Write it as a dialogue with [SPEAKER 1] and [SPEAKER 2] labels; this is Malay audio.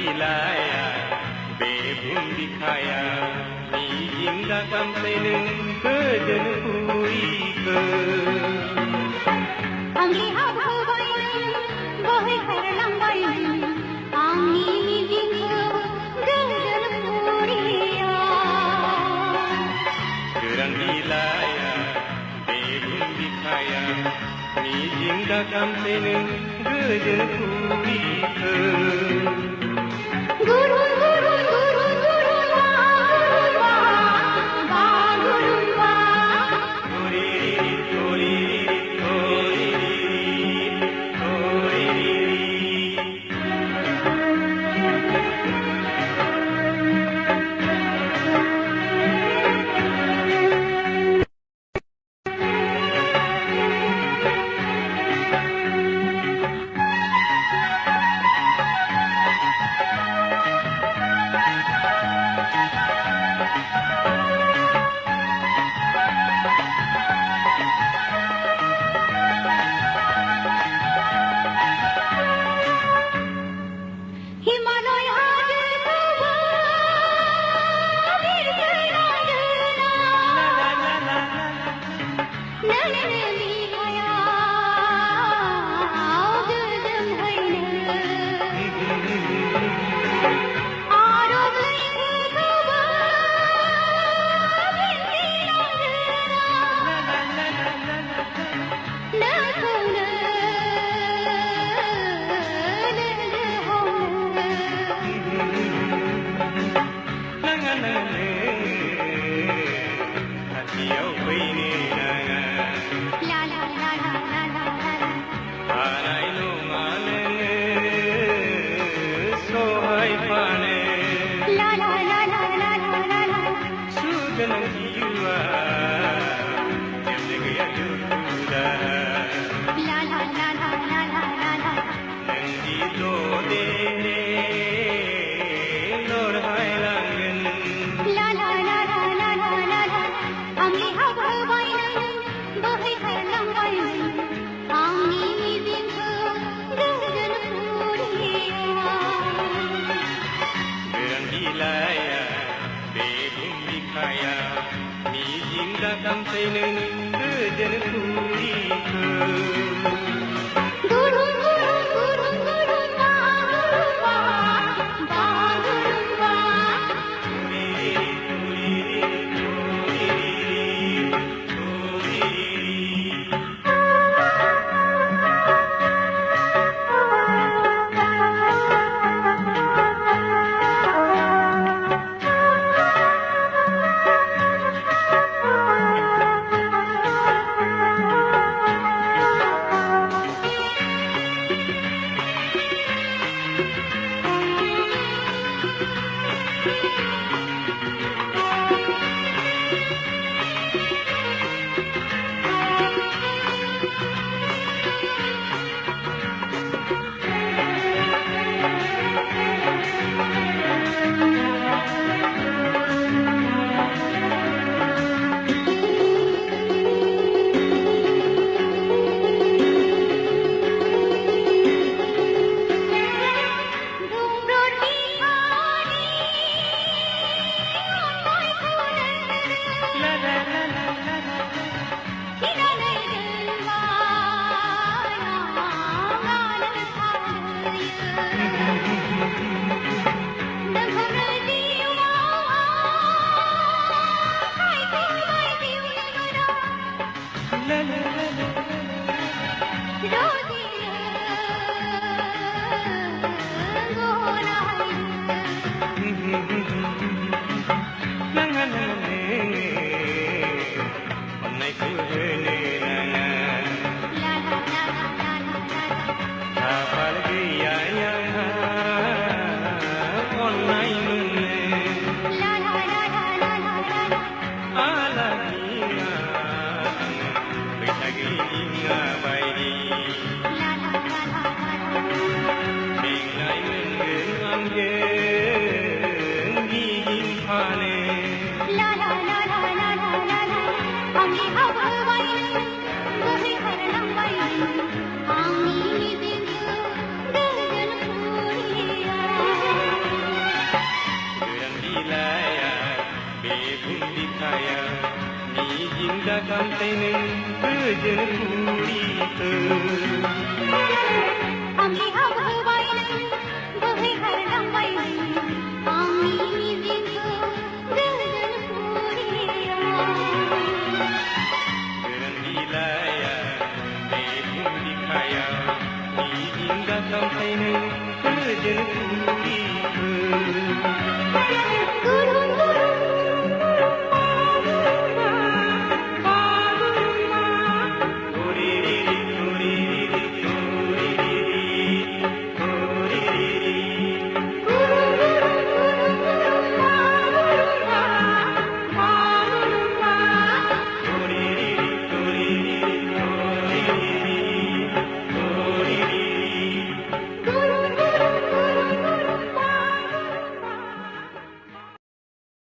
[SPEAKER 1] हिलाया बेबुं दिखाया मिजिंगा sampai neng kejen puike
[SPEAKER 2] ang lihat bayan bohai karlang bayan ang mijiing kejen puria
[SPEAKER 1] gerang hilaya berbun dikhaya mijiingga sampai neng kejen puike
[SPEAKER 2] gurun gurun gurun gurun wa ba gurun wa
[SPEAKER 1] sampai neng kejen puike
[SPEAKER 2] gurun gurun gurun gurun wa ba gurun wa
[SPEAKER 1] बिखाया मिजिं दाखामसै नों गोजोन फुरिखौ
[SPEAKER 2] आंनि हाबहोबाय नों बोहैखारलांबाय नों आंनि मिजिंखौ गोजोन फुरियाव
[SPEAKER 1] गोरान बिलाइया बे बुहुम बिखायाव मिजिं दाखामसै नों गोजोन फुरिखौ